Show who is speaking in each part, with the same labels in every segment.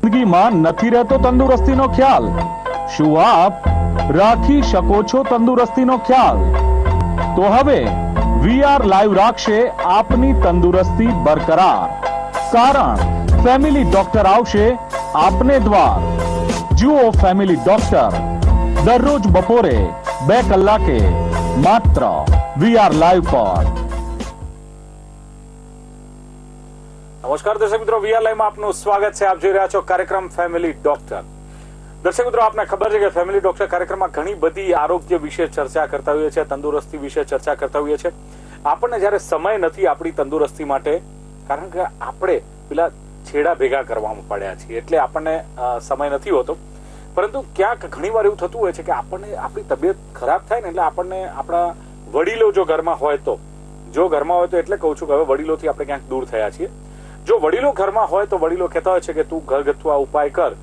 Speaker 1: જિંદગીમાં નથી રહેતો તંદુરસ્તીનો ખ્યાલ? શું આપ રાખી શકો છો તંદુરસ્તીનો ખ્યાલ? તો હવે વીઆર લાઈવ રાખશે આપની તંદુરસ્તી બરકરાર, કારણ ફેમિલી ડોક્ટર આવશે આપને દ્વાર. જુઓ ફેમિલી ડોક્ટર દરરોજ બપોરે 2 કલાકે માત્ર વીઆર લાઈવ પર.
Speaker 2: નમસ્કાર દર્શક મિત્રો, વીઆર લાઈવમાં આપનું સ્વાગત છે. આપ જોઈ રહ્યા છો કાર્યક્રમ ફેમિલી ડોક્ટર. દર્શક મિત્રો, આપને ખબર છે કે ફેમિલી ડોક્ટર કાર્યક્રમમાં ઘણી બધી આરોગ્ય વિશે ચર્ચા કરતા હોઈએ છીએ, તંદુરસ્તી વિશે ચર્ચા કરતા હોઈએ છીએ. આપણને જ્યારે સમય નથી આપણી તંદુરસ્તી માટે, કારણ કે આપણે પેલા છેડા ભેગા કરવામાં પડ્યા છીએ, એટલે આપણને સમય નથી હોતો. પરંતુ ક્યાંક ઘણી વાર એવું થતું હોય છે કે આપણને આપણી તબિયત ખરાબ થાય ને એટલે આપણને આપણા વડીલો જો ઘરમાં હોય તો, એટલે કહું છું કે હવે વડીલોથી આપણે ક્યાંક દૂર થયા છીએ. જો વડીલો ઘરમાં હોય તો વડીલો કહેતા હોય છે કે તું ઘરગથ્થુ આ ઉપાય કર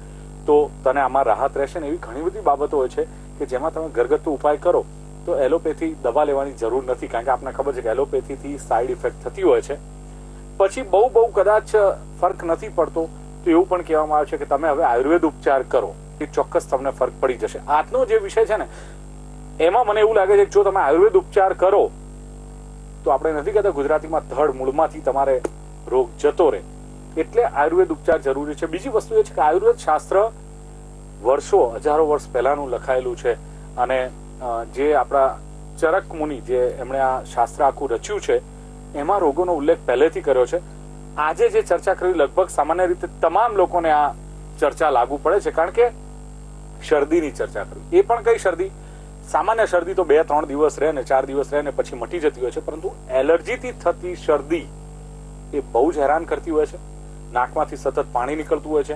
Speaker 2: તો તને આમાં રાહત રહેશે ને. એવી ઘણી બધી બાબતો હોય છે કે જેમાં તમે ઘરગથ્થુ ઉપાય કરો તો એલોપેથી દવા લેવાની જરૂર નથી, કારણ કે આપણને ખબર છે કે એલોપેથીથી સાઈડ ઇફેક્ટ થતી હોય છે. પછી બહુ કદાચ ફરક નથી પડતો તો એવું પણ કહેવામાં આવે છે કે તમે હવે આયુર્વેદ ઉપચાર કરો, એ ચોક્કસ તમને ફરક પડી જશે. આજનો જે વિષય છે ને એમાં મને એવું લાગે છે કે જો તમે આયુર્વેદ ઉપચાર કરો તો આપણે નથી કહેતા ગુજરાતીમાં ધડ મૂળમાંથી તમારે રોગ જતો રહે, એટલે આયુર્વેદ ઉપચાર જરૂરી છે. બીજી વસ્તુ એ છે કે આયુર્વેદ શાસ્ત્ર હજારો વર્ષ પહેલાનું લખાયેલું છે, અને જે આપણા ચરક મુનિ જે એમણે આ શાસ્ત્ર આખું રચ્યું છે એમાં રોગોનો ઉલ્લેખ પહેલેથી કર્યો છે. આજે જે ચર્ચા કરી લગભગ સામાન્ય રીતે તમામ લોકોને આ ચર્ચા લાગુ પડે છે, કારણ કે શરદીની ચર્ચા કરી. એ પણ કઈ શરદી? સામાન્ય શરદી તો 2-3 દિવસ રહે ને 4 દિવસ રહે ને પછી મટી જતી હોય છે, પરંતુ એલર્જીથી થતી શરદી એ બહુ જ હેરાન કરતી હોય છે. નાકમાંથી સતત પાણી નીકળતું હોય છે,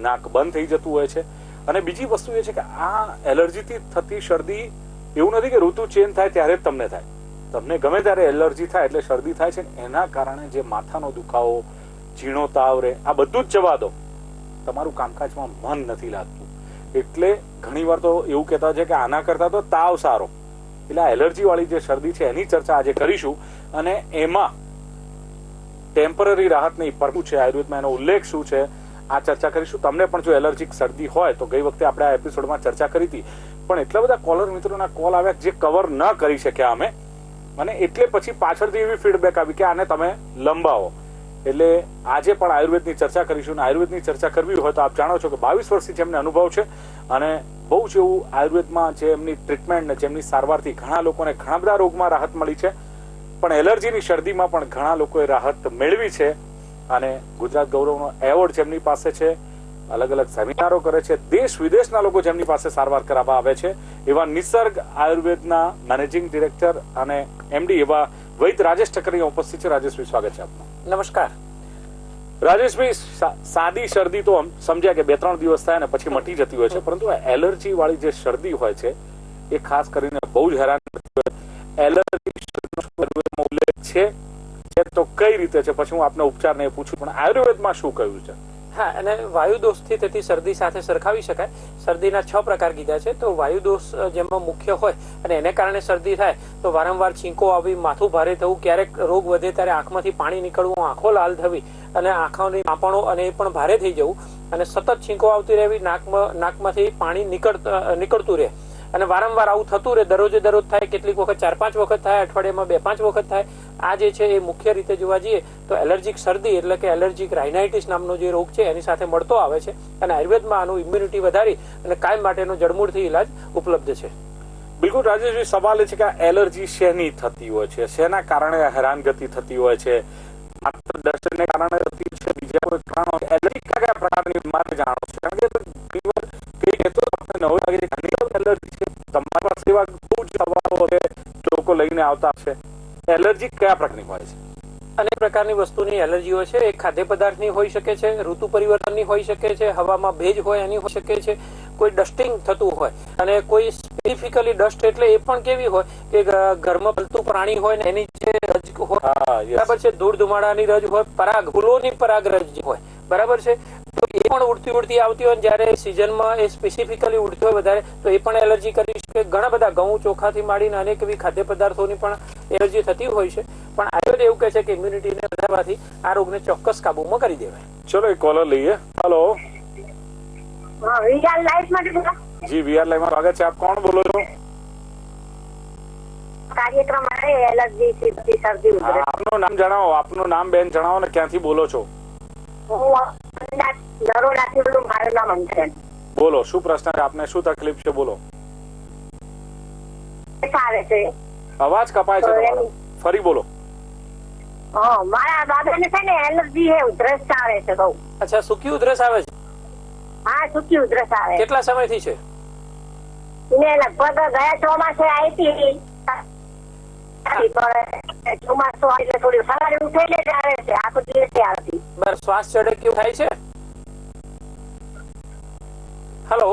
Speaker 2: નાક બંધ થઈ જતું હોય છે. અને બીજી વસ્તુ એ છે કે આ એલર્જીથી થતી શરદી એવું નથી કે ઋતુ ચેન્જ થાય ત્યારે જ તમને થાય. તમને ગમે ત્યારે એલર્જી થાય એટલે શરદી થાય છે. એના કારણે જે માથાનો દુખાવો, ઝીણો તાવ રહે, આ બધું જ જવા દો, તમારું કામકાજમાં મન નથી લાગતું. એટલે ઘણી વાર તો એવું કહેતા છે કે આના કરતા તો તાવ સારો. એટલે આ એલર્જી વાળી જે શરદી છે એની ચર્ચા આજે કરીશું, અને એમાં ટેમ્પરરી રાહત નહીં, પરતું છે આયુર્વેદમાં એનો ઉલ્લેખ શું છે આ ચર્ચા કરીશું. તમને પણ જો એલર્જીક શરદી હોય તો ગઈ વખતે આપણે આ એપિસોડમાં ચર્ચા કરી હતી, પણ એટલા બધા કોલર મિત્રોના કોલ આવ્યા જે કવર ન કરી શક્યા અમે, અને એટલે પછી પાછળથી એવી ફીડબેક આવી કે આને તમે લંબાવો. એટલે આજે પણ આયુર્વેદની ચર્ચા કરીશું. અને આયુર્વેદની ચર્ચા કરવી હોય તો આપ જાણો છો કે 22 વર્ષથી જેમને અનુભવ છે, અને બહુ જ એવું આયુર્વેદમાં જે એમની ટ્રીટમેન્ટ ને જેમની સારવારથી ઘણા લોકોને ઘણા બધા રોગમાં રાહત મળી છે, પણ એલર્જીની શરદીમાં પણ ઘણા લોકોએ રાહત મેળવી છે. અને ગુજરાત ગૌરવનો એવોર્ડ જેમની પાસે છે, અલગ અલગ સેમિનારો કરે છે, દેશ વિદેશના લોકો જેમની પાસે સારવાર કરાવવા આવે છે, એવા નિસર્ગ આયુર્વેદના મેનેજિંગ ડિરેક્ટર અને એમડી એવા વૈદ્ય રાજેશ ઠક્કર ઉપસ્થિત છે. રાજેશભાઈ, સ્વાગત છે આપનું.
Speaker 3: નમસ્કાર.
Speaker 2: રાજેશભાઈ, સાદી શરદી તો સમજ્યા કે 2-3 દિવસ થાય ને પછી મટી જતી હોય છે, પરંતુ એલર્જી વાળી જે શરદી હોય છે એ ખાસ કરીને બહુ જ હેરાન કરતી હોય. એલર્જી ઉલ્લેખ છે તો કઈ રીતે છે? પછી હું આપને ઉપચાર ને પૂછું, પણ આયુર્વેદમાં શું કહ્યું છે?
Speaker 3: હા, અને વાયુદોષથી થતી શરદી સાથે સરખાવી શકાય. શરદીના 6 પ્રકાર કીધા છે. તો વાયુદોષ જેમાં મુખ્ય હોય અને એને કારણે શરદી થાય તો વારંવાર છીંકો આવી, માથું ભારે થવું, ક્યારેક રોગ વધે ત્યારે આંખમાંથી પાણી નીકળવું, આંખો લાલ થવી અને આંખોની પાંપણો અને એ પણ ભારે થઈ જવું, અને સતત છીંકો આવતી રહેવી, નાકમાંથી પાણી નીકળતું રહે, અને વારંવાર આવું થતું રહે. દરરોજ થાય, કેટલીક વખત 4-5 વખત થાય, અઠવાડિયામાં 2-5 વખત થાય. આ જે છે એ મુખ્ય રીતે જોવા જઈએ તો એલર્જીક શરદી એટલે કે એલર્જીક રાઇનાઇટિસ નામનો જે રોગ છે એની સાથે મળતો આવે છે. અને આયુર્વેદમાં આનું ઇમ્યુનિટી વધારી અને કાયમ માટેનો જડમૂળથી ઇલાજ ઉપલબ્ધ છે.
Speaker 2: બિલકુલ રાજેશભાઈ, સવાલ એ છે કે એલર્જી શેની થતી હોય છે, શેના કારણે હેરાનગતિ થતી હોય છે? માત્ર ડસ્ટને કારણે થતી છે, બીજા કોઈ કારણો? એલર્જી કયા પ્રકારની મારે જાણો છે, કારણ કે કઈ કહેતો નવો લાગે છે ઘણી એલર્જી છે. તમારી પાસે એવા બહુ જ સવાલો છે, લોકો લઈને આવતા છે. એલર્જી કયા પ્રકારની હોય છે?
Speaker 3: અનેક પ્રકારની વસ્તુની એલર્જી હોય છે. એ ખાદ્ય પદાર્થની હોઈ શકે છે, ઋતુ પરિવર્તનની હોઈ શકે છે, હવામાં ભેજ હોય એની હોઈ શકે છે, કોઈ ડસ્ટિંગ થતું હોય, અને કોઈ સ્પેસિફિકલી ડસ્ટ એટલે એ પણ કેવી હોય કે ઘરમાં પલતું પ્રાણી હોય ને એની જે રજ હોય, બરાબર છે, ધૂળ ધુમાડાની રજ હોય, પરાગ, ફૂલોની પરાગ રજ હોય, બરાબર છે, તો એ પણ ઉડતી આવતી હોય. જયારે સિઝનમાં એ સ્પેસિફિકલી ઉડતી હોય વધારે તો એ પણ એલર્જી કરી શકે. ઘણા બધા ઘઉં ચોખાથી માંડીને અનેક એવી ખાદ્ય પદાર્થોની પણ એલર્જી થતી હોય છે. પણ આયુર્વેદ એવું કહે છે કે ઇમ્યુનિટીને વધારવાથી આ રોગને ચોક્કસ કાબુમાં કરી દેવાય.
Speaker 2: ચલો એક કોલર લઈએ. હેલો.
Speaker 4: વિશાલ લાઈફ માંથી બોલો?
Speaker 2: જી વીઆર લાઈવ માં સ્વાગત છે. આપ કોણ બોલો છો?
Speaker 4: કાર્યક્રમ આવે એલર્જી થી બધી શરદી
Speaker 2: હા,
Speaker 4: ઉધરસ.
Speaker 2: આપનું નામ જણાવો. આપનું નામ બેન જણાવો ને ક્યાંથી બોલો છો?
Speaker 4: હું નરોડાથી બોલું. મારું નામ અંકન
Speaker 2: બોલો, શું પ્રશ્ન છે આપને? શું તકલીફ છે? બોલો.
Speaker 4: આવે છે.
Speaker 2: અવાજ કપાય છે તમારો, ફરી બોલો.
Speaker 4: મારા દાદાને છે ને એલર્જી છે, ઉધરસ આવે છે બહુ.
Speaker 3: અચ્છા, સૂકી ઉધરસ આવે છે.
Speaker 4: હા, સૂકી ઉધરસ આવે.
Speaker 3: કેટલા સમયથી છે?
Speaker 4: એને લગભગ ગયા ચોમાસે આવી હતી. ચોમાસું આવે એટલે થોડી સવારે ઉઠીને જ આવે છે, આખો દિવસ આવતી.
Speaker 3: બરાબર. શ્વાસ ચડે કેવું થાય છે? હેલો,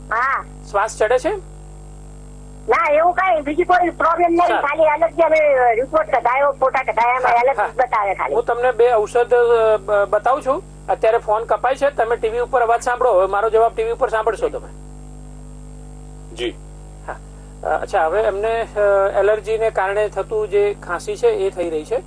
Speaker 4: હા,
Speaker 3: શ્વાસ ચડે છે?
Speaker 4: ના એવું કઈ બીજી કોઈ પ્રોબ્લેમ નહીં,
Speaker 3: સારું.
Speaker 4: ખાલી એલર્જી. અમે રિપોર્ટ કઢાયો, ફોટા કઢાયા,
Speaker 3: હા,
Speaker 4: એલર્જી
Speaker 3: હા.
Speaker 4: બતાવે ખાલી.
Speaker 3: હું તમને 2 ઔષધ બતાવું છું. અત્યારે ફોન કપાય છે, તમે ટીવી ઉપર અવાજ સાંભળો. હવે મારો જવાબ ટીવી ઉપર સાંભળશો તમે.
Speaker 2: જી.
Speaker 3: અચ્છા, હવે એમને એલર્જીને કારણે થતું જે ખાંસી છે એ થઈ રહી છે.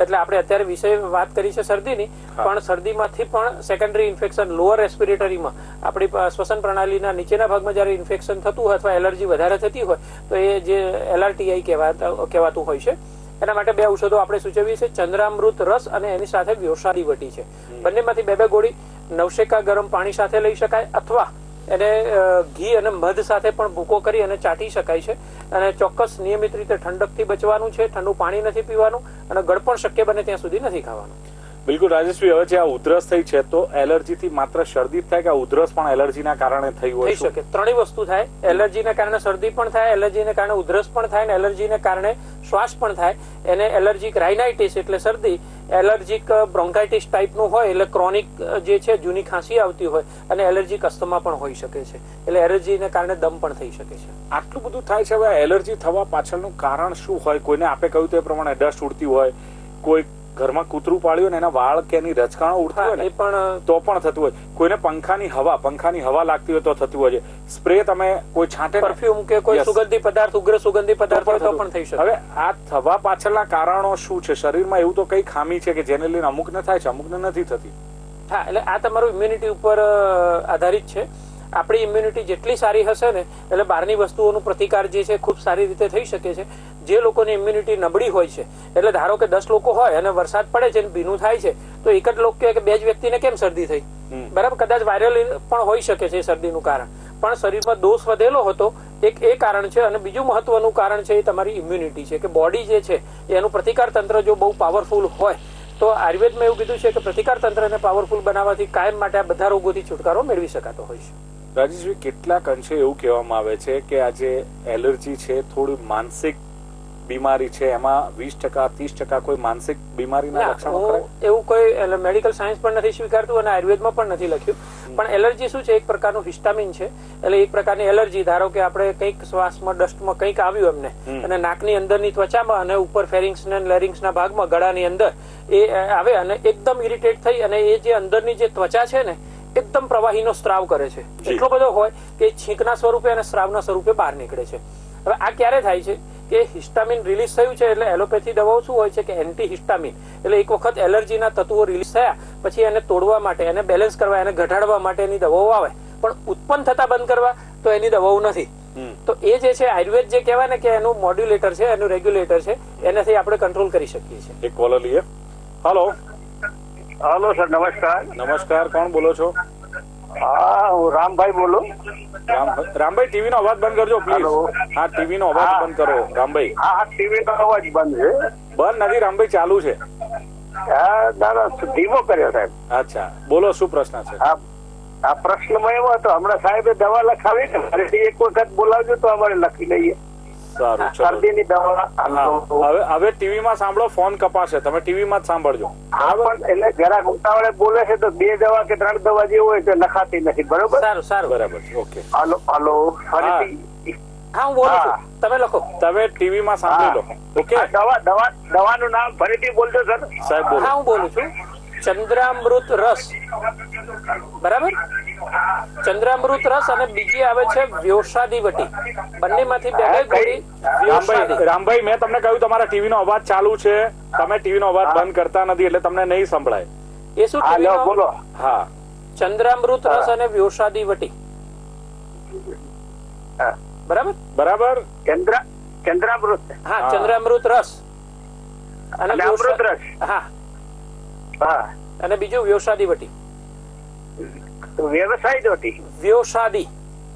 Speaker 3: એટલે આપણે અત્યારે વિષય વાત કરી છે શરદીની, પણ શરદીમાંથી પણ સેકન્ડરી ઇન્ફેક્શન લોઅર રેસ્પિરેટરીમાં આપણી શ્વસન પ્રણાલીના નીચેના ભાગમાં જયારે ઇન્ફેક્શન થતું હોય અથવા એલર્જી વધારે થતી હોય તો એ જે LRTI કહેવાતું હોય છે. એના માટે 2 ઔષધો આપણે સૂચવીએ છીએ, ચંદ્રામૃત રસ અને એની સાથે વ્યોષાદી વટી છે. બંનેમાંથી 2 ગોળી નવશેકા ગરમ પાણી સાથે લઈ શકાય અથવા એને ઘી અને મધ સાથે પણ ભૂકો કરી અને ચાટી શકાય છે. અને ચોક્કસ નિયમિત રીતે ઠંડકથી બચવાનું છે, ઠંડુ પાણી નથી પીવાનું અને ગળપણ શક્ય બને ત્યાં સુધી નથી ખાવાનું.
Speaker 2: બિલકુલ રાજેશભાઈ, હવે જે આ ઉધરસ થઈ છે તો એલર્જી થી માત્ર શરદી જ થાય કે આ ઉધરસ પણ એલર્જીના કારણે થઈ હોય?
Speaker 3: થઈ શકે, 3 વસ્તુ થાય. એલર્જીને કારણે શરદી પણ થાય, એલર્જીને કારણે ઉધરસ પણ થાય, અને એલર્જીને કારણે શ્વાસ પણ થાય. એને એલર્જીક રાઇનાઇટિસ એટલે શરદી, એલર્જીક બ્રોન્કાઇટિસ ટાઈપનું હોય એટલે ક્રોનિક જે છે જૂની ખાંસી આવતી હોય, અને એલર્જીક અસ્થમા પણ હોઈ શકે છે. એટલે એલર્જીને કારણે દમ પણ થઈ શકે છે.
Speaker 2: આટલું બધું થાય છે, હવે એલર્જી થવા પાછળનું કારણ શું હોય? કોઈને આપે કહ્યું તે પ્રમાણે ડસ્ટ ઉડતી હોય, કોઈ ઘરમાં કૂતરું પાળ્યું ને એના વાળ કે એની રજકાણો ઉડતી હોય ને
Speaker 3: એ પણ
Speaker 2: તો પણ થતું હોય. કોઈને પંખાની હવા લાગતી હોય તો થતું હોય છે. સ્પ્રે તમે કોઈ છાંટે,
Speaker 3: પરફ્યુમ કે કોઈ
Speaker 2: Yes.
Speaker 3: સુગંધી પદાર્થ, ઉગ્ર સુગંધી પદાર્થ હોય તો પણ થઈ શકે.
Speaker 2: હવે આ થવા પાછળના કારણો શું છે? શરીરમાં એવું તો કઈ ખામી છે કે જેને લઈને અમુકને થાય છે, અમુકને નથી થતી?
Speaker 3: હા, એટલે આ તમારું ઇમ્યુનિટી ઉપર આધારિત છે. આપણી ઇમ્યુનિટી જેટલી સારી હશે ને એટલે બહારની વસ્તુઓનો પ્રતિકાર જે છે ખૂબ સારી રીતે થઈ શકે છે. જે લોકોની ઇમ્યુનિટી નબળી હોય છે, એટલે ધારો કે 10 લોકો હોય અને વરસાદ પડે છે અને ભીનું થાય છે તો એક જ લોકો કે 2 જ વ્યક્તિને કેમ શરદી થઈ? બરાબર, કદાચ વાયરલ પણ હોઈ શકે છે શરદીનું કારણ, પણ શરીરમાં દોષ વધેલો હતો એક એ કારણ છે. અને બીજું મહત્વનું કારણ છે એ તમારી ઇમ્યુનિટી છે, કે બોડી જે છે એનું પ્રતિકાર તંત્ર જો બહુ પાવરફુલ હોય તો આયુર્વેદમાં એવું કીધું છે કે પ્રતિકાર તંત્રને પાવરફુલ બનાવવાથી કાયમ માટે આ બધા રોગોથી છુટકારો મેળવી શકાતો હોય છે.
Speaker 2: રાજેશભાઈ, કેટલાક અંશે એવું કહેવામાં આવે છે કે આ જે એલર્જી છે થોડી માનસિક બીમારી છે, એમાં 20% 30% કોઈ માનસિક બીમારીના લક્ષણો ખરા?
Speaker 3: એવું કોઈ મેડિકલ સાયન્સ પણ નથી સ્વીકારતું અને આયુર્વેદમાં પણ નથી લખ્યું. પણ એલર્જી શું છે? એક પ્રકારનું હિસ્ટામિન છે. એટલે એક પ્રકારની એલર્જી, ધારો કે આપણે કંઈક શ્વાસમાં ડસ્ટમાં કંઈક આવ્યું એમને અને નાકની અંદરની ત્વચામાં અને ઉપર ફેરિંગ્સ ને લેરિંગ્સના ભાગમાં ગળાની અંદર એ આવે અને એકદમ ઇરિટેટ થઈ અને એ જે અંદરની જે ત્વચા છે ને એકદમ પ્રવાહીનો સ્ત્રાવ કરે છે. એટલો બધો હોય કે છીંકના સ્વરૂપે અને સ્ત્રાવના સ્વરૂપે બહાર નીકળે છે. હવે આ ક્યારે થાય છે? કે હિસ્ટામિન રિલીઝ થયું છે. એટલે એલોપેથી દવાઓ શું હોય છે કે એન્ટી હિસ્ટામિન, એટલે એક વખત એલર્જીના તત્વો રિલીઝ થયા પછી એને તોડવા માટે, એને બેલેન્સ કરવા, એને ઘટાડવા માટેની દવાઓ આવે, પણ ઉત્પન્ન થતા બંધ કરવા તો એની દવાઓ નથી. તો એ જે છે આયુર્વેદ જે કહેવાય ને કે એનું મોડ્યુલેટર છે, એનું રેગ્યુલેટર છે, એનાથી આપણે કંટ્રોલ કરી શકીએ છીએ.
Speaker 2: એક કોલર લઈએ. હેલો.
Speaker 5: હેલો સર, નમસ્કાર.
Speaker 2: નમસ્કાર, કોણ બોલો છો?
Speaker 5: હા, હું રામભાઈ બોલું.
Speaker 2: રામભાઈ, ટીવી નો અવાજ બંધ કરજો પ્લીઝ.
Speaker 5: Hello.
Speaker 2: હા, ટીવી નો અવાજ બંધ કરો રામભાઈ.
Speaker 5: હા, ટીવી નો અવાજ બંધ છે.
Speaker 2: બંધ નથી રામભાઈ, ચાલુ છે.
Speaker 5: હા, દાદા ધીમો કર્યો સાહેબ.
Speaker 2: અચ્છા, બોલો, શું પ્રશ્ન છે?
Speaker 5: આ પ્રશ્નમાં એવો હતો, હમણાં સાહેબે દવા લખાવી ને, ફરીથી એક વખત બોલાવજો તો અમારે લખી લઈએ.
Speaker 2: સારું, ચલો.
Speaker 5: શરદીની દવા.
Speaker 2: હવે ટીવી માં સાંભળો, ફોન કપાશે, તમે ટીવી માં જ સાંભળજો.
Speaker 5: હા, પણ એટલે જરાક ઉતાવળે બોલે છે તો 2 દવા કે 3 દવા જે હોય તો લખાતી નથી. બરોબર?
Speaker 3: સારું સારું,
Speaker 2: બરાબર છે, ઓકે.
Speaker 5: હાલો ફરીથી.
Speaker 3: હા, હું બોલું છું, તમે લખો.
Speaker 2: તમે ટીવી માં સાંભળી લો, ઓકે?
Speaker 5: દવાનું નામ ફરીથી બોલજો સર.
Speaker 2: સાહેબ બોલો.
Speaker 3: હા, હું બોલું છું. ચંદ્રામૃત રસ, બરાબર? ચંદ્રામૃત રસ અને બીજી આવે છે વ્યોષાદી વટી. બંનેમાંથી 2 ગોળી વ્યોષાદી.
Speaker 2: રામભાઈ, મેં તમને કહ્યું તમારા ટીવી નો અવાજ ચાલુ છે, તમે ટીવી નો અવાજ બંધ કરતા નથી એટલે તમને નહીં સંભળાય.
Speaker 3: એ શું ટીવી નો?
Speaker 5: બોલો.
Speaker 2: હા,
Speaker 3: ચંદ્રામૃત રસ અને વ્યોષાદી વટી.
Speaker 5: હા.
Speaker 3: બરાબર.
Speaker 5: ચંદ્રામૃત.
Speaker 3: હા,
Speaker 2: હા.
Speaker 3: ચંદ્રામૃત રસ અને
Speaker 5: અને અમૃત રસ.
Speaker 3: હા,
Speaker 5: હા.
Speaker 3: અને બીજું વ્યોષાદી વટી.
Speaker 5: તો વ્યવસાય દોટી.
Speaker 3: વ્યોષાદી.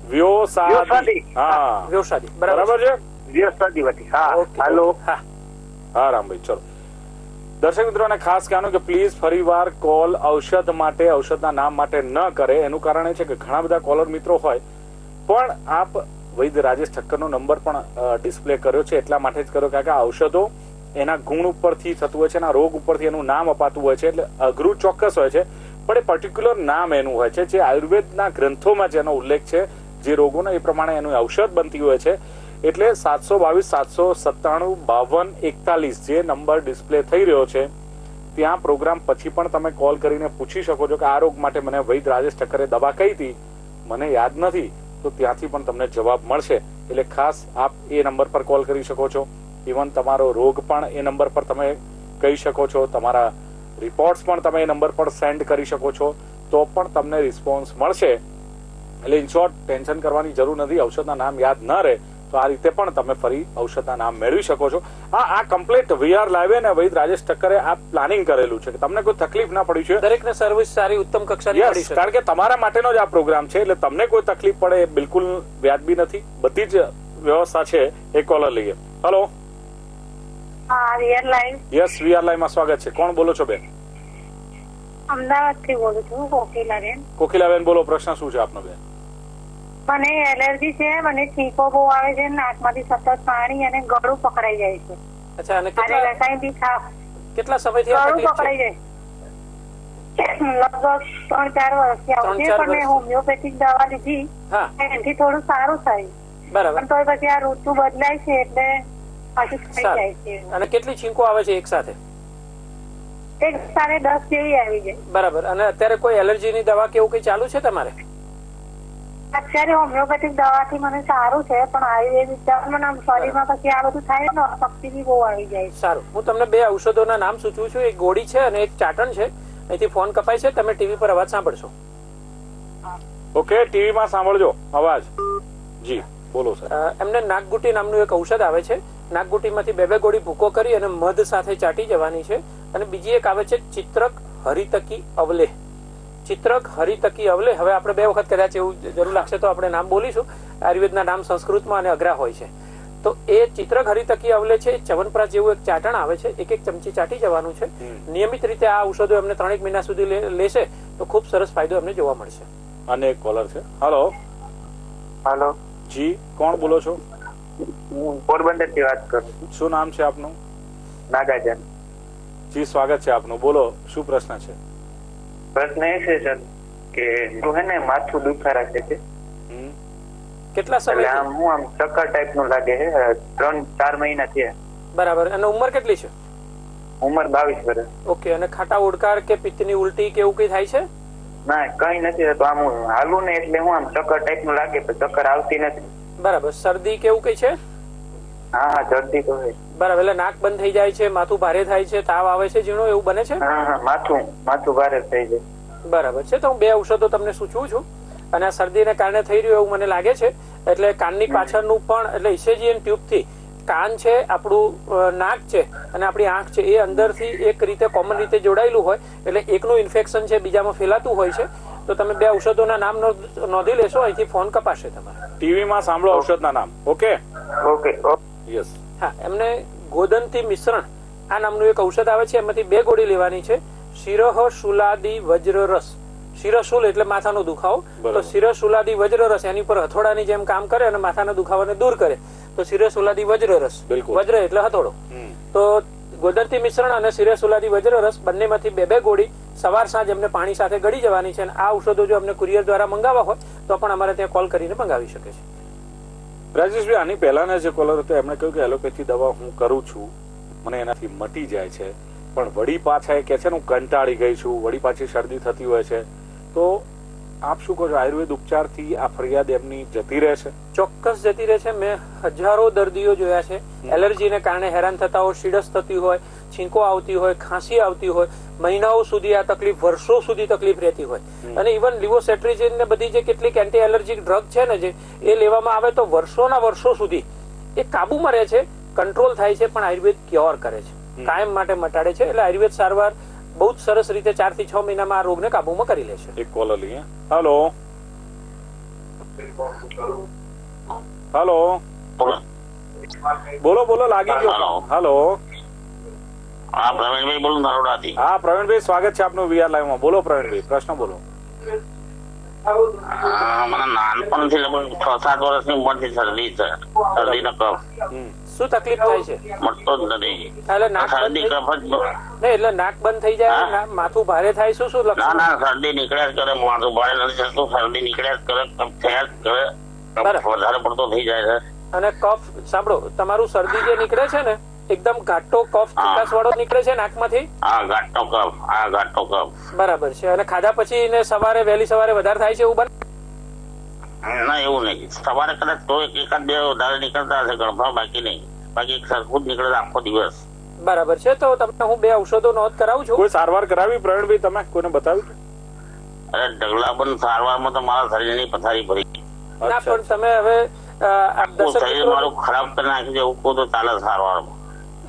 Speaker 2: વ્યોસાદી. હા
Speaker 3: વ્યોષાદી.
Speaker 2: બરાબર છે.
Speaker 5: વ્યવસાય વટી. હા.
Speaker 3: ઓકે.
Speaker 5: હાલો.
Speaker 3: હા.
Speaker 2: હા રામભાઈ, ચલો. દર્શક મિત્રોને ખાસ કહેવાનું કે પ્લીઝ ફરીવાર કોલ ઔષધ માટે, ઔષધના નામ માટે ન કરે. એનું કારણ એ છે કે ઘણા બધા કોલર મિત્રો હોય, પણ આપ વૈદ્ય રાજેશ ઠક્કરનો નંબર પણ ડિસ્પ્લે કર્યો છે એટલા માટે જ કર્યો કે આ ઔષધો એના ગુણ ઉપરથી થતું હોય છે, એના રોગ ઉપરથી એનું નામ અપાતું હોય છે, એટલે અઘરું ચોક્કસ હોય છે, પણ એ પર્ટિક્યુલર નામ એનું હોય છે જે આયુર્વેદના ગ્રંથોમાં જેનો ઉલ્લેખ છે, જે રોગોનો એ પ્રમાણે એનું ઔષધ બનતી હોય છે. એટલે 722 797 52 41 જે નંબર ડિસ્પ્લે થઈ રહ્યો છે ત્યાં પ્રોગ્રામ પછી પણ તમે કોલ કરીને પૂછી શકો છો કે આ રોગ માટે મને વૈદ્ય રાજેશ ઠક્કરે દવા કહી હતી, મને યાદ નથી, તો ત્યાંથી પણ તમને જવાબ મળશે. એટલે ખાસ આપ એ નંબર પર કોલ કરી શકો છો. ઇવન તમારો રોગ પણ એ નંબર પર તમે કહી શકો છો, તમારા રિપોર્ટ્સ પણ તમે એ નંબર પર સેન્ડ કરી શકો છો, તો પણ તમને રિસ્પોન્સ મળશે. એટલે ઇન શોર્ટ ટેન્શન કરવાની જરૂર નથી. ઔષધના નામ યાદ ન રહે તો આ રીતે પણ તમે ફરી ઔષધના નામ મેળવી શકો છો. આ કમ્પ્લીટ વીઆર લાઈવ ને વૈદ્ય રાજેશ ઠક્કરે આ પ્લાનિંગ કરેલું છે કે તમને કોઈ તકલીફ ના પડી છે.
Speaker 3: દરેકને સર્વિસ સારી ઉત્તમ કક્ષાની મળી
Speaker 2: યસ,
Speaker 3: શકે.
Speaker 2: કારણ કે તમારા માટેનો જ આ પ્રોગ્રામ છે, એટલે તમને કોઈ તકલીફ પડે એ બિલકુલ વ્યાજબી નથી. બધી જ વ્યવસ્થા છે. એ કોલર લઈએ. હેલો.
Speaker 4: હા, real line
Speaker 2: yes, VR live માં સ્વાગત છે. કોણ બોલો છો બેન?
Speaker 4: અમદાવાદ થી બોલું છું, કોકિલાબેન.
Speaker 2: કોકિલાબેન બોલો, પ્રશ્ન શું છે આપનો બેન?
Speaker 4: મને એલર્જી છે, મને છીંકો બહુ આવે છે, નાકમાંથી સતત પાણી અને ગળું પકડાઈ જાય છે.
Speaker 3: અચ્છા, અને
Speaker 4: અને કઈ બી
Speaker 3: કેટલા સમયથી આ
Speaker 4: ગળું
Speaker 3: તકલીફ છે?
Speaker 4: પકડાઈ જાય લગભગ 3-4 વર્ષથી આવું છે,
Speaker 3: 3-4
Speaker 4: પણ મેં હોમિયોપેથિક દવા લીધી
Speaker 3: હા,
Speaker 4: એનાથી થોડું સારું થયું,
Speaker 3: બરાબર.
Speaker 4: પણ તો પછી આ ઋતુ બદલાય છે એટલે પાછું થઈ જાય
Speaker 3: સારું.
Speaker 4: છે.
Speaker 3: અને કેટલી છીંકો આવે છે એક સાથે?
Speaker 4: 10 જેવી આવી જાય.
Speaker 3: બરાબર. અને અત્યારે કોઈ એલર્જીની દવા કે એવું કઈ ચાલુ છે તમારે?
Speaker 4: અત્યારે હોમિયોપેથિક દવાથી મને સારું છે, પણ આયુર્વેદિક દવામાં શરીરમાં પછી આ બધું થાય ને શક્તિ બી બહુ આવી જાય.
Speaker 3: સારું, હું તમને બે ઔષધોના નામ સૂચવું છું. એક ગોળી છે અને એક ચાટણ છે. અહીંથી ફોન કપાય છે, તમે ટીવી પર અવાજ સાંભળશો.
Speaker 2: ઓકે, ટીવી માં સાંભળજો અવાજ. જી બોલો સર.
Speaker 3: એમને નાકગુટી નામનું એક ઔષધ આવે છે. નાકગુટીમાંથી બે ગોળી ભૂકો કરી અને મધ સાથે ચાટી જવાની છે. અને બીજી એક આવે છે ચિત્રક હરિતકી અવલેહ. ચિત્રક હરિતકી અવલેહ. હવે આપણે બે વખત કદાચ એવું જરૂર લાગશે તો આપણે નામ બોલીશું. આયુર્વેદના નામ સંસ્કૃતમાં અને અઘરા હોય છે. તો એ ચિત્રક હરિતકી અવલેહ છે. ચ્યવનપ્રાશ જેવું એક ચાટણ આવે છે, એક ચમચી ચાટી જવાનું છે. નિયમિત રીતે આ ઔષધો એમને 3 મહિના સુધી લેશે તો ખૂબ સરસ ફાયદો એમને જોવા મળશે.
Speaker 2: અને એક કોલર છે. હેલો.
Speaker 5: હાલો.
Speaker 2: જી, કોણ બોલો છો?
Speaker 5: હું પોરબંદર થી વાત કરું છું.
Speaker 2: શું નામ છે આપનું?
Speaker 5: નાગાજન.
Speaker 2: જી, સ્વાગત છે આપનું. બોલો, શું પ્રશ્ન છે?
Speaker 5: પ્રશ્ન એ છે સર કે જો હે ને માથું દુખારા છે,
Speaker 2: હમ.
Speaker 3: કેટલા
Speaker 5: એટલે
Speaker 3: સમય?
Speaker 5: આમ હું આમ ચક્કર ટાઈપ નું લાગે છે. 3-4 મહિના થયા.
Speaker 3: બરાબર. અને ઉંમર કેટલી છે?
Speaker 5: ઉંમર 22 વર્ષ.
Speaker 3: ઓકે. અને ખાટા ઓડકાર કે પિત્તની ઉલટી કે એવું કઈ થાય છે?
Speaker 5: ના, કઈ નથી થતું. આમ હું હાલું ને એટલે હું આમ ચક્કર ટાઈપ નું લાગે, પણ ચક્કર આવતી નથી.
Speaker 3: બરાબર. શરદી કે એવું કઈ છે?
Speaker 5: હા, શરદી તો છે.
Speaker 3: બરાબર. એટલે નાક બંધ થઈ જાય છે, માથું ભારે થાય છે, તાવ આવે છે, ઝીણો એવું બને છે?
Speaker 5: હા, માથું ભારે થઈ જાય.
Speaker 3: બરાબર છે. તો હું બે ઔષધો તમને સૂચવું છું. અને આ શરદીને કારણે થઈ રહ્યું એવું મને લાગે છે. એટલે કાનની પાછળનું પણ, એટલે ઇસેજિયન ટ્યુબ થી કાન છે, આપણું નાક છે અને આપણી આંખ છે, એ અંદરથી એક રીતે કોમન રીતે જોડાયેલું હોય. એટલે એકનું ઇન્ફેક્શન છે બીજામાં ફેલાતું હોય છે. તો તમે બે ઔષધોના નામ નોંધી લેશો. અહીંથી ફોન કપાશે તમારે.
Speaker 2: ટીવી માં સાંભળો ઔષધના નામ. ઓકે.
Speaker 5: ઓકે.
Speaker 2: યસ.
Speaker 3: હા, એમને ગોદંતી મિશ્રણ આ નામનું એક ઔષધ આવે છે. એમાંથી 2 ગોળી લેવાની છે. શિરહ શુલાદી વજ્ર રસ. શિરશુલ એટલે માથાનો દુખાવો. તો શિરશુલાદી વજ્ર રસ એની પર હથોડાની જેમ કામ કરે અને માથાના દુખાવાને દૂર કરે. તો શિરશુલાદી વજ્ર રસ. વજ્ર એટલે હથોડો. તો ગોદંતી મિશ્રણ અને શિરશુલાદી વજ્ર રસ બંનેમાંથી 2 ગોળી સવાર સાંજ એમને પાણી સાથે ગળી જવાની છે. અને આ ઔષધો જો અમને કુરિયર દ્વારા મંગાવવા હોય તો પણ અમારે ત્યાં કોલ કરીને મંગાવી શકે છે.
Speaker 2: રાજેશભાઈ, આની પહેલાના જે કોલર હતો એમણે કહ્યું કે એલોપેથી દવા હું કરું છું, મને એનાથી મટી જાય છે, પણ વળી પાછા એ કહે છે ને હું કંટાળી ગઈ છું, વળી પાછી શરદી થતી હોય છે. તો આપ શું કહો છો, આયુર્વેદ ઉપચારથી આ ફરિયાદ એમની જતી રહેશે?
Speaker 3: ચોક્કસ જતી રહે છે. મેં હજારો દર્દીઓ જોયા છે એલર્જીને કારણે હેરાન થતા હોય, શીડસ થતી હોય, છીંકો આવતી હોય, ખાંસી આવતી હોય, મહિનાઓ સુધી આ તકલીફ, વર્ષો સુધી તકલીફ રહેતી હોય. અને ઇવન લિવોસેટ્રિજિન ને બધી જે કેટલીક એન્ટી એલર્જીક ડ્રગ છે ને, જે એ લેવામાં આવે તો વર્ષોના વર્ષો સુધી એ કાબુમાં રહે છે, કંટ્રોલ થાય છે, પણ આયુર્વેદ ક્યોર કરે છે, કાયમ માટે મટાડે છે. એટલે આયુર્વેદ સારવાર બહુ જ સરસ રીતે 4 થી 6 મહિનામાં આ રોગને કાબુમાં કરી લે છે.
Speaker 2: એક કોલર લઈએ. હેલો હેલો, બોલો બોલો, લાગી ગયો. હેલો,
Speaker 6: હા પ્રવીણભાઈ બોલું નરોડાથી.
Speaker 2: હા પ્રવીણભાઈ, સ્વાગત છે આપનું વીઆર લાઈવ માં. બોલો પ્રવીણભાઈ, પ્રશ્ન બોલો.
Speaker 6: મને નાનપણથી લગભગ 6-7 વર્ષની ઉંમરથી શરદી છે, શરદીનો કફ
Speaker 3: શું તકલીફ થાય છે?
Speaker 6: મળતો જ નથી.
Speaker 3: એટલે નાક
Speaker 6: શરદી
Speaker 3: બંધ
Speaker 6: કફ જ
Speaker 3: નહીં, એટલે નાક બંધ થઈ જાય, માથું ભારે થાય, શું શું
Speaker 6: ના
Speaker 3: લક્ષણ?
Speaker 6: ના શરદી નીકળ્યા જ કરે, માથું ભારે નથી થતું, શરદી નીકળ્યા જ કરે, કફ થયા જ કરે, કફ વધારે પડતો થઈ જાય છે.
Speaker 3: અને કફ, સાંભળો, તમારું શરદી જે નીકળે છે ને, એકદમ ઘાટો કફ, ચીકાશ વાળો નીકળે છે નાકમાંથી?
Speaker 6: હા ઘાટો કફ, હા ઘાટો કફ.
Speaker 3: બરાબર છે. અને ખાધા પછી ને સવારે, વહેલી સવારે વધારે થાય છે એવું બને?
Speaker 6: ના એવું નહીં, સવારે કદાચ તો એકાદ બે વધારે નીકળતા હશે ગળફા, બાકી નહીં, બાકી એક સરખું જ નીકળે આખો દિવસ.
Speaker 3: બરાબર છે. તો તમને હું 2 ઔષધો નોંધ કરાવું છું.
Speaker 2: કોઈ સારવાર કરાવી પ્રવીણભાઈ? તમે કોઈને બતાવ્યું?
Speaker 6: અરે ઢગલાબંધ સારવારમાં તો મારા શરીરની પથારી ભરી.
Speaker 3: ના, પણ તમે હવે આપ દર્શક
Speaker 6: શરીર
Speaker 3: મિત્રો,
Speaker 6: મારું ખરાબ કરી નાખ્યું છે એવું કહું તો ચાલે સારવારમાં.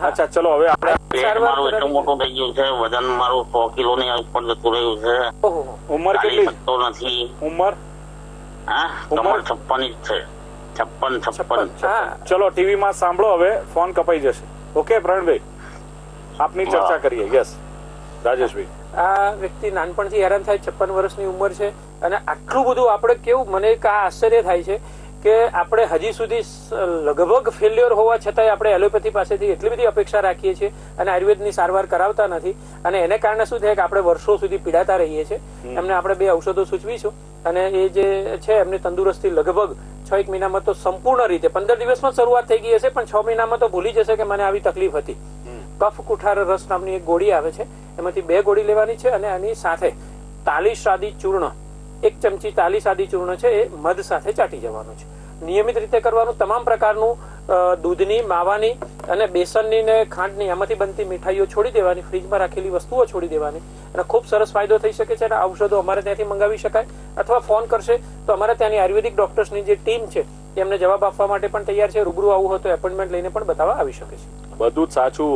Speaker 2: અચ્છા, ચલો હવે આપણે
Speaker 6: પેટ
Speaker 3: સારવાર
Speaker 6: મારું એટલું
Speaker 3: કરાવી.
Speaker 6: મોટું થઈ ગયું છે, વજન મારું 100 કિલોની ઉપર જતું રહ્યું છે,
Speaker 3: ઓહો,
Speaker 2: ઉંમર
Speaker 6: ચાલી
Speaker 2: કેટલી?
Speaker 6: શકતો નથી.
Speaker 2: ઉંમર?
Speaker 6: હા કમર 56 જ છે, 56.
Speaker 3: હા,
Speaker 2: ચલો ટીવી માં સાંભળો, હવે ફોન કપાઈ જશે. ઓકે પ્રવીણભાઈ, આપની ચર્ચા કરીએ. યસ રાજેશભાઈ.
Speaker 3: આ વ્યક્તિ નાનપણથી હેરાન થાય, 56 વર્ષની ઉંમર છે, અને આટલું બધું આપણે કેવું, મને એક આ આશ્ચર્ય થાય છે કે આપણે હજી સુધી લગભગ ફેલ્યોર હોવા છતાંય આપણે એલોપેથી પાસેથી એટલી બધી અપેક્ષા રાખીએ છીએ અને આયુર્વેદની સારવાર કરાવતા નથી. અને એને કારણે શું થાય કે આપણે વર્ષો સુધી પીડાતા રહીએ છીએ. એમને આપણે 2 ઔષધો સૂચવીશું, અને એ જે છે એમની તંદુરસ્તી લગભગ 6-1 મહિનામાં તો સંપૂર્ણ રીતે, 15 દિવસમાં શરૂઆત થઈ ગઈ હશે, પણ 6 મહિનામાં તો ભૂલી જશે કે મને આવી તકલીફ હતી. કફ કુઠાર રસ નામની એક ગોળી આવે છે, એમાંથી 2 ગોળી લેવાની છે, અને એની સાથે તાલીસ આદિ ચૂર્ણ, 1 ચમચી તાલીસ આદિ ચૂર્ણ છે એ મધ સાથે ચાટી જવાનું છે. નિયમિત રીતે કરવાનું. તમામ પ્રકારનું દૂધની, માવાની અને બેસનની ને ખાંડની, આમાંથી બનતી મીઠાઈઓ છોડી દેવાની, ફ્રીજમાં રાખેલી વસ્તુઓ છોડી દેવાની, અને ખૂબ સરસ ફાયદો થઈ શકે છે. અને ઔષધો અમારે ત્યાંથી મંગાવી શકાય, અથવા ફોન કરશે તો અમારે ત્યાંની આયુર્વેદિક ડોક્ટર્સની જે ટીમ છે એમને જવાબ આપવા માટે પણ તૈયાર છે. રૂબરૂ આવવું હોય તો એપોઇન્ટમેન્ટ લઈને પણ બતાવવા આવી શકે છે.
Speaker 2: બધું જ સાચું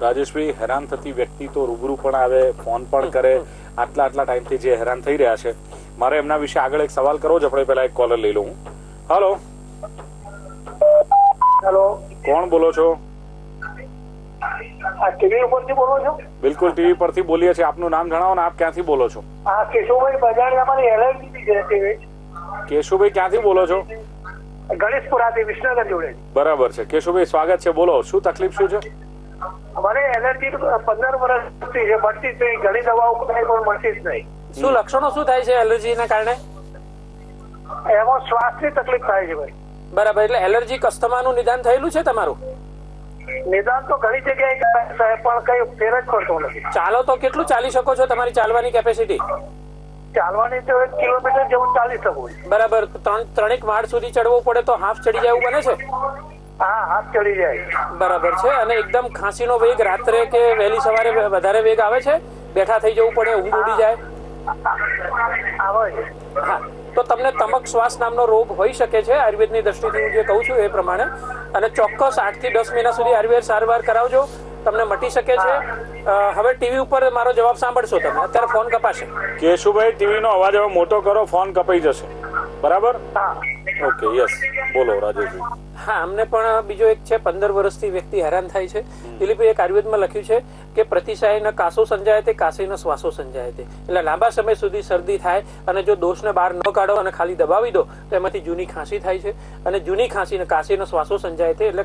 Speaker 2: રાજેશભાઈ. હેરાન થતી વ્યક્તિ તો રૂબરૂ પણ આવે, ફોન પણ કરે. આટલા ટાઈમથી જે હેરાન થઈ રહ્યા છે, મારે એમના વિશે આગળ એક સવાલ કરવો છે. આપણે પહેલા એક કોલર લઈ લઉં. હેલો
Speaker 5: હેલો,
Speaker 2: કોણ બોલો છો?
Speaker 5: આ ટીવી ઉપરથી બોલો છો?
Speaker 2: બિલકુલ ટીવી પરથી બોલીએ છીએ. આપનું નામ જણાવો ને આપ ક્યાંથી બોલો છો?
Speaker 5: આ કેશુભાઈ બજાણી, અમારી એલર્જી છે.
Speaker 2: કેશુભાઈ ક્યાંથી બોલો છો?
Speaker 5: ગણેશપુરાથી, વિસનગર જોડે.
Speaker 2: બરાબર છે કેશુભાઈ, સ્વાગત છે. બોલો, શું તકલીફ શું છે?
Speaker 5: મને એલર્જી 15 વર્ષથી છે, મળતી જ નહીં. ઘણી દવાઓ ખાઈ પણ મળતી જ નહીં.
Speaker 3: શું લક્ષણો શું થાય છે એલર્જીના કારણે?
Speaker 5: એમાં શ્વાસની તકલીફ થાય છે ભાઈ.
Speaker 3: બરાબર. એટલે એલર્જી અસ્થમાનું નિદાન થયેલું છે તમારું?
Speaker 5: નિદાન તો ઘણી જગ્યાએ કરાય છે, પણ કઈ ફેર જ પડતો નથી.
Speaker 3: ચાલો તો કેટલું ચાલી શકો છો? તમારી ચાલવાની કેપેસિટી?
Speaker 5: ચાલવાની તો 1 કિલોમીટર જેવું ચાલી શકું.
Speaker 3: બરાબર. 3 માળ સુધી ચડવું પડે તો હાફ ચડી જાય એવું બને છે?
Speaker 5: હા, હાથ ચડી જાય.
Speaker 3: બરાબર છે. અને એકદમ ખાંસીનો વેગ રાત્રે કે વહેલી સવારે વધારે વેગ આવે છે? બેઠા થઈ જવું પડે, ઊંઘ ઉડી જાય?
Speaker 5: આવે છે.
Speaker 3: હા, તો તમને તમક શ્વાસ નામનો રોગ હોઈ શકે છે, આયુર્વેદની દ્રષ્ટિથી હું જે કહું છું એ પ્રમાણે. અને ચોક્કસ 8 થી 10 મહિના સુધી આયુર્વેદ સારવાર કરાવજો, તમને મટી શકે છે. હવે ટીવી ઉપર મારો જવાબ સાંભળશો તમે. અત્યારે ફોન કપાશે.
Speaker 2: કેશુભાઈ, ટીવી નો અવાજ હવે મોટો કરો, ફોન કપાઈ જશે. બરાબર?
Speaker 5: હા.
Speaker 2: ઓકે, યસ, બોલો રાજેશભાઈ.
Speaker 3: હા, અમને પણ બીજો એક છે, 15 વર્ષથી વ્યક્તિ હેરાન થાય છે. દિલીપભાઈ, એક આયુર્વેદમાં લખ્યું છે કે પ્રતિશાયન કાસો સંજાય તે, કાશીનો શ્વાસો સંજાય તે. એટલે લાંબા સમય સુધી શરદી થાય અને જો દોષને બહાર ન કાઢો અને ખાલી દબાવી દો તો એમાંથી જૂની ખાંસી થાય છે. અને જૂની ખાંસી ને કાશીનો શ્વાસો સંજાય તે, એટલે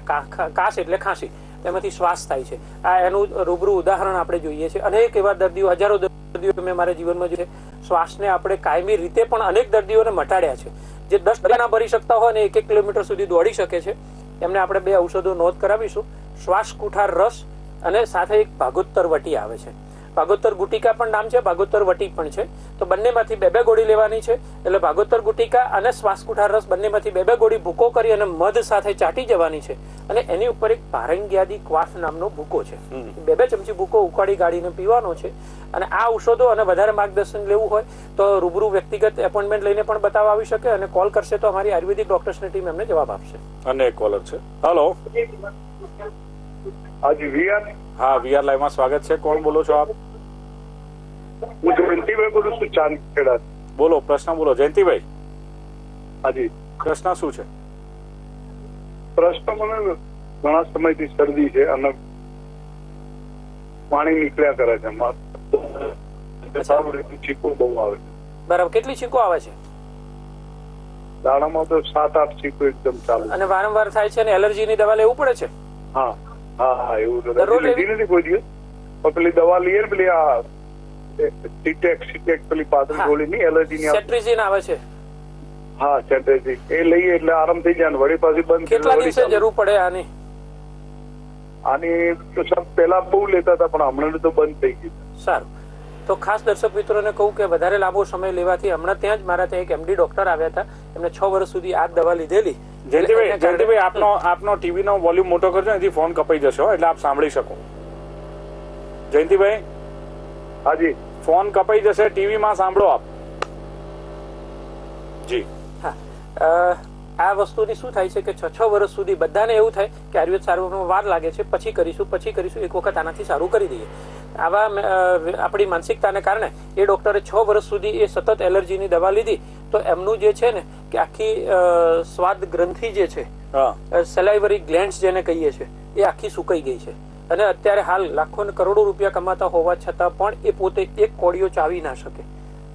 Speaker 3: કાશ એટલે ખાંસી, એમાંથી શ્વાસ થાય છે. આ એનું રૂબરૂ ઉદાહરણ આપણે જોઈએ છે. અનેક એવા દર્દીઓ, હજારો દર્દીઓ મેં મારા જીવનમાં જોયા છે. શ્વાસને આપણે કાયમી રીતે પણ અનેક દર્દીઓને મટાડ્યા છે. જે 10 ટકા ભરી શકતા હોય ને 1 કિલોમીટર સુધી દોડી શકે છે, એમને આપણે 2 ઔષધો નોંધ કરાવીશું. શ્વાસ કુઠાર રસ અને સાથે એક ભાગોત્તર વટી આવે છે. ભાગોતર ગુટિકા પણ નામ છે, ભાગોતર વટી પણ છે. તો બંનેમાંથી બે બે ગોળી લેવાની છે. એટલે ભાગોતર ગુટિકા અને શ્વાસકુઠાર રસ બંનેમાંથી બે બે ગોળી ભૂકો કરી અને મધ સાથે ચાટી જવાની છે. અને એની ઉપર એક ભારંગિયાદી ક્વાથ નામનો ભૂકો છે, બે બે ચમચી ભૂકો ઉકાળી ગાળીને પીવાનો છે. અને આ ઔષધો અને વધારે માર્ગદર્શન લેવું હોય તો રૂબરૂ વ્યક્તિગત એપોઇન્ટમેન્ટ લઈને પણ બતાવવા આવી શકે, અને કોલ કરશે તો અમારી આયુર્વેદિક ડોક્ટર્સની ટીમ એમને જવાબ આપશે.
Speaker 2: અને એક કોલર છે. હેલો.
Speaker 5: હાજી વીઆર.
Speaker 2: હા, વીઆર લાઈવ માં સ્વાગત છે. કોણ બોલો છો આપ?
Speaker 5: હું જયંતિભાઈ બોલું છું, ચાંદખેડા.
Speaker 2: બોલો, પ્રશ્ન બોલો જયંતિભાઈ.
Speaker 5: હાજી,
Speaker 2: પ્રશ્ન શું છે?
Speaker 5: પ્રશ્ન મને ઘણા સમયથી શરદી છે અને પાણી નીકળ્યા કરે છે. ચીકુ બહુ આવે છે.
Speaker 3: બરાબર, કેટલી છીંકો આવે છે?
Speaker 5: દાડામાં તો 7-8 ચીકુ એકદમ ચાલુ.
Speaker 3: અને વારંવાર થાય છે, અને એલર્જીની દવા લેવું પડે છે?
Speaker 5: હા હા હા, એવું
Speaker 3: દરરોજ
Speaker 5: લીધી નથી કોઈ દિવસ. પણ પેલી દવા લઈએ ને, પેલી આ સીટેક પેલી પાતળી ગોળી ની એલર્જી ની
Speaker 3: સેટ્રિઝિન આવે છે.
Speaker 5: હા, સેટ્રેજી એ લઈએ એટલે આરામ થઈ જાય ને વળી પાછી બંધ.
Speaker 3: કેટલા દિવસે જરૂર પડે આની?
Speaker 5: આની તો સબ પેલા બહુ લેતા હતા, પણ હમણાં તો બંધ થઈ ગયું.
Speaker 3: સારું, તો ખાસ દર્શક મિત્રોને કહું કે વધારે લાંબો સમય લેવાથી, હમણાં ત્યાં જ મારા ત્યાં એક એમડી ડોક્ટર આવ્યા હતા, એમને 6 વર્ષ સુધી આ દવા લીધેલી.
Speaker 2: જયંતિભાઈ આપનો ટીવી નો વોલ્યુમ મોટો કરજો, એથી ફોન કપાઈ જશે એટલે આપ સાંભળી શકો. જયંતિભાઈ,
Speaker 5: હાજી,
Speaker 2: ફોન કપાઈ જશે, ટીવી માં સાંભળો આપ. જી
Speaker 3: હા, આ વસ્તુની શું થાય છે કે 6 વર્ષ સુધી બધાને એવું થાય કે આયુર્વેદ સારવારમાં વાર લાગે છે, પછી કરીશું, એક વખત આનાથી સારું કરી દઈએ. આવા આપણી માનસિકતાને કારણે એ ડોક્ટરે 6 વર્ષ સુધી એ સતત એલર્જીની દવા લીધી, તો એમનું જે છે ને કે આખી સ્વાદ ગ્રંથિ જે છે, સેલાઇવરી ગ્લેન્ડ્સ જેને કહીએ છીએ, એ આખી સુકાઈ ગઈ છે. અને અત્યારે હાલ લાખો ને કરોડો રૂપિયા કમાતા હોવા છતાં પણ એ પોતે એક કોળીઓ ચાવી ના શકે.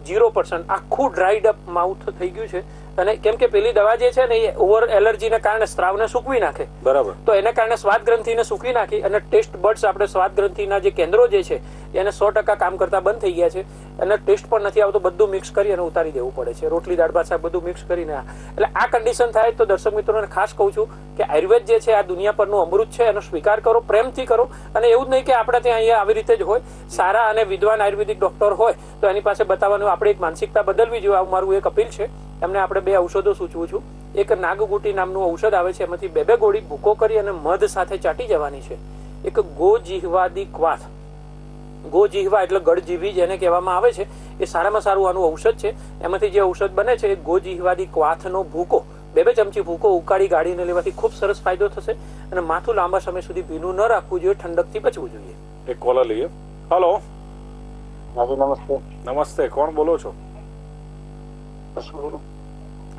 Speaker 3: 0% આખું ડ્રાઈડ અપ માઉથ થઈ ગયું છે. અને કેમ કે પેલી દવા જે છે ને એ ઓવર એલર્જીને કારણે સ્ત્રાવને સૂકવી નાખે.
Speaker 2: બરાબર.
Speaker 3: તો એને કારણે સ્વાદ ગ્રંથિને સૂકવી નાખી, અને ટેસ્ટ બડ્સ આપણે સ્વાદ ગ્રંથિના જે કેન્દ્રો જે છે એને 100% કામ કરતા બંધ થઈ ગયા છે. અને ટેસ્ટ પણ નથી આવતો, બધું મિક્સ કરી અને ઉતારી દેવું પડે છે, રોટલી દાળ ભાત શાક બધું મિક્સ કરીને. એટલે આ કન્ડિશન થાય તો દર્શક મિત્રોને ખાસ કહું છું કે આયુર્વેદ જે છે આ દુનિયા પરનું અમૃત છે, એનો સ્વીકાર કરો, પ્રેમથી કરો. અને એવું જ નહીં કે આપણે ત્યાં અહીંયા આવી રીતે જ હોય. સારા અને વિદ્વાન આયુર્વેદિક ડોક્ટર હોય તો એની પાસે બતાવવાનું, આપણે એક માનસિકતા બદલવી જોઈએ. આવું મારું એક અપીલ છે. એમને આપણે 2 ઔષધો સૂચવું છું. એક નાગગુટી નામનું ઔષધ આવે છે, એમાંથી 2 ગોળી ભૂકો કરી અને મધ સાથે ચાટી જવાની છે. એક ગોજીહવાદી ક્વાથ, ગોજીહવા એટલે ગળજીભી જેને કહેવામાં આવે છે, એ સારામાં સારું આનું ઔષધ છે. એમાંથી જે ઔષધ બને છે એ ગોજીહવાદી ક્વાથનો ભૂકો, 2 ચમચી ભૂકો ઉકાળી ગાળીને લેવાથી ખૂબ સરસ ફાયદો થશે. અને માથું લાંબા સમય સુધી ભીનું ન રાખવું જોઈએ, ઠંડકથી બચવું જોઈએ.
Speaker 2: એક કોલર લઈએ. હેલો.
Speaker 7: હાજી, નમસ્તે.
Speaker 2: નમસ્તે, કોણ બોલો છો?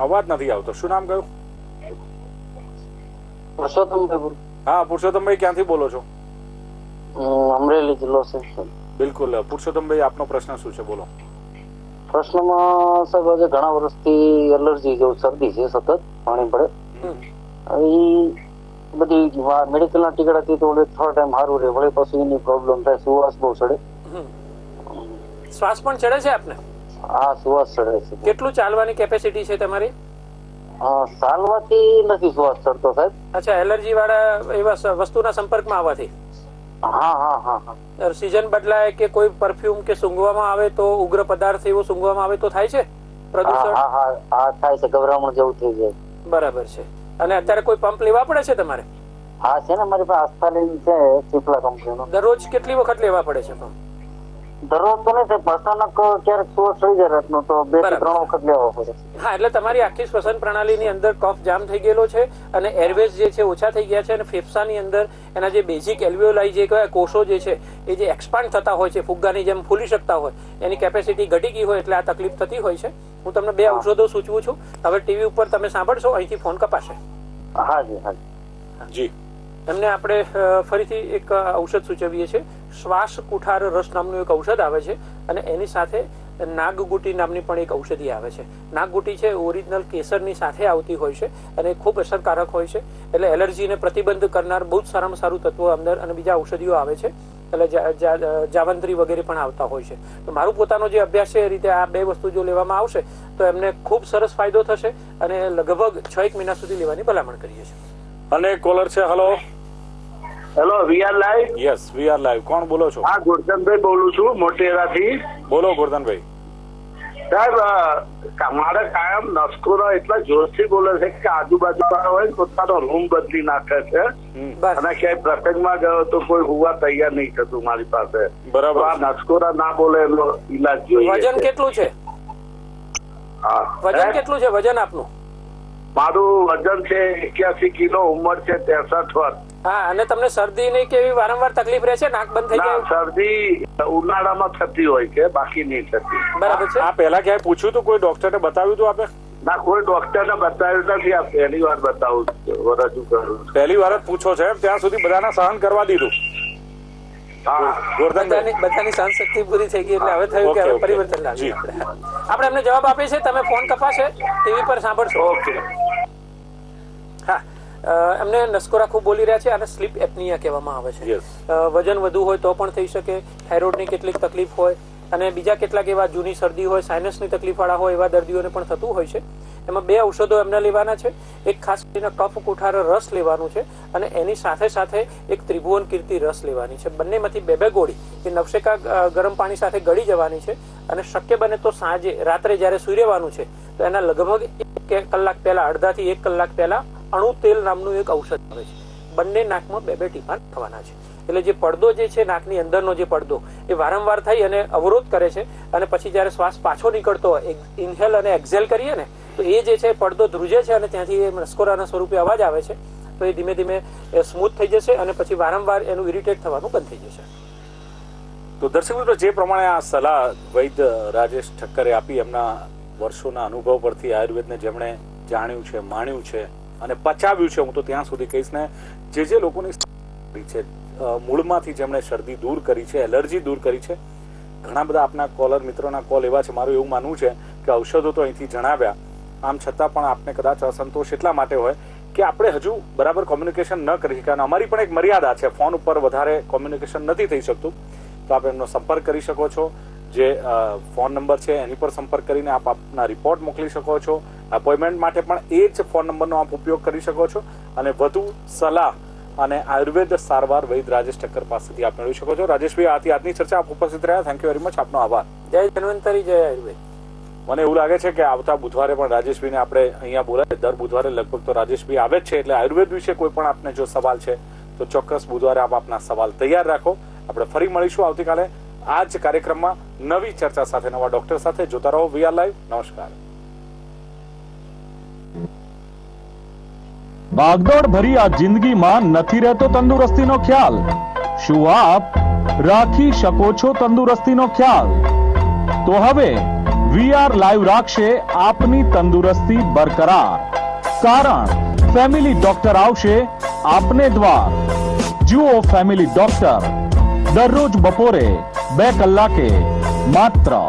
Speaker 2: અવાજ નથી આવતો. શું નામ કહ્યું?
Speaker 7: પુરુષોત્તમભાઈ.
Speaker 2: હા, પુરુષોત્તમભાઈ, ક્યાંથી બોલો છો?
Speaker 7: અમરેલી જિલ્લો છે.
Speaker 2: બિલકુલ, પુરુષોત્તમભાઈ, આપનો પ્રશ્ન શું છે? બોલો.
Speaker 7: પ્રશ્નમાં સાહેબ, આજે ઘણા વર્ષથી એલર્જી જેવું શરદી છે, સતત પાણી પડે. એ બધી મેડિકલ ના ટીકડાથી તો થોડો ટાઈમ સારું રહે, વળી પછી એની પ્રોબ્લેમ થાય, સુવાસ બહુ ચડે.
Speaker 3: શ્વાસ પણ ચડે છે આપને?
Speaker 7: હા, સુવાસ ચડે છે.
Speaker 3: કેટલું ચાલવાની કેપેસિટી છે તમારી?
Speaker 7: ચાલવાથી નથી સુવાસ ચડતો સાહેબ.
Speaker 3: અચ્છા, એલર્જી વાળા એવા વસ્તુના સંપર્કમાં આવવાથી?
Speaker 7: હા હા હા હા.
Speaker 3: સીઝન બદલાય કે કોઈ પરફ્યુમ કે સૂંઘવામાં આવે તો, ઉગ્ર પદાર્થ એવો સૂંઘવામાં આવે તો થાય છે પ્રદૂષણ?
Speaker 7: હા હા હા, થાય છે, ગભરામણ જેવું થઈ જાય.
Speaker 3: બરાબર છે. અને અત્યારે કોઈ પંપ લેવા પડે છે તમારે?
Speaker 7: હા છે ને, મારી પાસે આસ્થાલીન છે, ચીપલા કંપનીનો.
Speaker 3: દરરોજ કેટલી વખત લેવા પડે છે પંપ?
Speaker 7: દરરોજ તો નહીં, અચાનક ક્યારેક સુવાસ થઈ જાય રાતનો તો 2 થી 3 વખત લેવો પડે.
Speaker 3: હા, એટલે તમારી આખી શ્વસન પ્રણાલીની અંદર કફ જામ થઈ ગયેલો છે, અને એરવેઝ જે છે ઓછા થઈ ગયા છે, અને ફેફસાની અંદર એના જે બેઝિક એલ્વિયોલાઈ જે કહેવાય કોષો જે છે એ જે એક્સપાન્ડ થતા હોય છે, ફુગ્ગાની જેમ ફૂલી શકતા હોય, એની કેપેસિટી ઘટી ગઈ હોય, એટલે આ તકલીફ થતી હોય છે. હું તમને 2 ઔષધો સૂચવું છું. હવે ટીવી ઉપર તમે સાંભળશો, અહીંથી ફોન કપાશે.
Speaker 7: હાજી હાજી
Speaker 2: જી.
Speaker 3: એમને આપણે ફરીથી એક ઔષધ સૂચવીએ છીએ. શ્વાસ કુઠાર રસ નામનું એક ઔષધ આવે છે, અને એની સાથે નાગગુટી નામની પણ એક ઔષધિ આવે છે. નાગગુટી છે ઓરિજિનલ કેસરની સાથે આવતી હોય છે, અને ખૂબ અસરકારક હોય છે. એટલે એલર્જીને પ્રતિબંધ કરનાર બહુ જ સારામાં સારું તત્વ અંદર, અને બીજા ઔષધિઓ આવે છે. એટલે જાવંત્રી વગેરે પણ આવતા હોય છે. તો મારું પોતાનો જે અભ્યાસ છે એ રીતે આ 2 વસ્તુ જો લેવામાં આવશે તો એમને ખૂબ સરસ ફાયદો થશે, અને લગભગ 6-1 મહિના સુધી લેવાની ભલામણ કરીએ છીએ.
Speaker 2: અને કોલર છે. Hello.
Speaker 5: Hello VR live.
Speaker 2: Yes we are live. કોણ બોલો છો?
Speaker 5: હા, ગોરધનભાઈ બોલું છું મોટેરાથી.
Speaker 2: બોલો ગોરધનભાઈ.
Speaker 5: સાહેબ, મારે કાયમ નસકોરા એટલા જોરથી બોલે છે કે આજુબાજુ વાળા હોય પોતાનો રૂમ બદલી નાખે છે.
Speaker 3: બસ
Speaker 5: અને ક્યાંય પ્રસંગમાં ગયો તો કોઈ હોવા તૈયાર નહીં થતું મારી પાસે.
Speaker 2: બરાબર
Speaker 5: તો આ નસકોરા ના બોલે એનો ઈલાજ જોઈએ.
Speaker 3: વજન કેટલું છે?
Speaker 5: હા.
Speaker 3: વજન કેટલું છે વજન આપનું?
Speaker 5: મારું વજન છે 81 કિલો, ઉંમર છે 63 વર્ષ.
Speaker 3: હા, અને તમને શરદી નહીં કે એવી વારંવાર તકલીફ રહે છે? નાક બંધ થઈ
Speaker 5: ના,
Speaker 3: જાય?
Speaker 5: શરદી ઉનાળામાં થતી હોય છે, બાકી નહીં થતી.
Speaker 3: બરાબર છે.
Speaker 2: આ પહેલા ક્યાંય પૂછ્યું હતું? કોઈ ડોક્ટરને બતાવ્યું હતું આપે?
Speaker 5: ના, કોઈ ડોક્ટરને બતાવ્યું નથી. આ પહેલી વાર બતાવું રજૂ કરું છું.
Speaker 2: પહેલી વાર જ પૂછો છે એમ? ત્યાં સુધી બધાના સહન કરવા દીધું.
Speaker 5: હા.
Speaker 2: ગોરધનભાઈ
Speaker 3: બધાની સહનશક્તિ પૂરી થઈ ગઈ એટલે હવે થયું કે હવે
Speaker 2: ઓકે, ઓકે.
Speaker 3: પરિવર્તન લાવીએ
Speaker 2: જી.
Speaker 3: આપણે એમને જવાબ આપીએ છીએ. તમે ફોન કપાશે ટીવી પર સાંભળશો.
Speaker 5: ઓકે.
Speaker 3: હા, એમને નસકોરા ખૂબ બોલી રહ્યા છે. આને સ્લીપ એપનિયા કહેવામાં આવે છે.
Speaker 2: Yes.
Speaker 3: વજન વધુ હોય તો પણ થઈ શકે, થાઇરોઇડની કેટલીક તકલીફ હોય અને બીજા કેટલાક એવા જૂની શરદી હોય, સાઇનસની તકલીફ વાળા હોય એવા દર્દીઓને પણ થતું હોય છે. એમાં 2 ઔષધો એમને લેવાના છે. એક ખાસ કરીને કફ કુઠાર રસ લેવાનું છે અને એની સાથે સાથે એક ત્રિભુવન કીર્તિ રસ લેવાની છે. બંનેમાંથી 2 ગોળી એ નવશેકા ગરમ પાણી સાથે ગળી જવાની છે અને શક્ય બને તો સાંજે રાત્રે જ્યારે સૂઈ રહેવાનું છે તો એના લગભગ 1 કલાક પહેલા, અડધાથી 1 કલાક પહેલા અણુ તેલ નામનું એક ઔષધ આવે છે. બંને નાકમાં 2 ટીપા થવાના છે. એટલે જે પડદો જે છે નાકની અંદરનો જે પડદો એ વારંવાર થઈ અને અવરોધ કરે છે અને પછી જ્યારે શ્વાસ પાછો નીકળતો હોય, ઇન્હેલ અને એક્ઝેલ કરીએ ને તો એ જે છે પડદો ધ્રુજે છે અને ત્યાંથી એ નસકોરાના સ્વરૂપે અવાજ આવે છે. તો એ ધીમે ધીમે સ્મૂથ થઈ જશે અને પછી વારંવાર એનું ઇરિટેટ થવાનું બંધ થઈ જશે.
Speaker 2: તો દર્શક મિત્રો, જે પ્રમાણે આ સલાહ વૈદ્ય રાજેશ ઠક્કરે આપી, એમના વર્ષોના અનુભવ પરથી આયુર્વેદને જેમણે જાણ્યું છે, માણ્યું છે અને પચાવ્યું છે, હું તો ત્યાં સુધી કહીશ ને, જે લોકોની છે મૂળમાંથી જેમણે શરદી દૂર કરી છે, એલર્જી દૂર કરી છે. ઘણા બધા આપના કોલર મિત્રોના કોલ એવા છે, મારું એવું માનવું છે કે ઔષધો તો અહીંથી જણાવ્યા, આમ છતાં પણ આપને કદાચ અસંતોષ એટલા માટે હોય કે આપણે હજુ બરાબર કોમ્યુનિકેશન ન કરી શક્યા. અમારી પણ એક મર્યાદા છે, ફોન ઉપર વધારે કોમ્યુનિકેશન નથી થઈ શકતું. તો આપ એમનો સંપર્ક કરી શકો છો. જે ફોન નંબર છે એની પર સંપર્ક કરીને આપ આપના રિપોર્ટ મોકલી શકો છો. અપોઇન્ટમેન્ટ માટે પણ એ જ ફોન નંબરનો આપ ઉપયોગ કરી શકો છો અને વધુ સલાહ અને આયુર્વેદ સારવાર વૈદ્ય રાજેશ ઠક્કર પાસેથી આપ મેળવી શકો છો. રાજેશભાઈ, આજની ચર્ચા આપ ઉપસ્થિત રહ્યા. Thank you very much. આપનો આભાર.
Speaker 3: જય ધન્વંતરી, જય આયુર્વેદ.
Speaker 2: મને એવું લાગે છે કે આવતા બુધવારે પણ રાજેશભાઈને આપણે અહીંયા બોલાય. દર બુધવારે લગભગ તો રાજેશભાઈ આવે જ છે. એટલે આયુર્વેદ વિશે કોઈ પણ આપને જો સવાલ છે તો ચોક્કસ બુધવારે આપ આપના સવાલ તૈયાર રાખો. આપણે ફરી મળીશું આવતીકાલે આ જ કાર્યક્રમમાં નવી ચર્ચા સાથે, નવા ડોક્ટર સાથે. જોતા રહો વીઆર લાઈવ. નમસ્કાર.
Speaker 1: ભાગદોડ ભરી આ જિંદગીમાં નથી રહેતો તંદુરસ્તીનો ખ્યાલ. શું આપ રાખી શકો છો તંદુરસ્તીનો ખ્યાલ? તો હવે વીઆર લાઈવ રાખશે આપની તંદુરસ્તી બરકરાર. કારણ ફેમિલી ડોક્ટર આવશે આપને દ્વાર. જુઓ ફેમિલી ડોક્ટર દરરોજ બપોરે 2 કલાકે માત્ર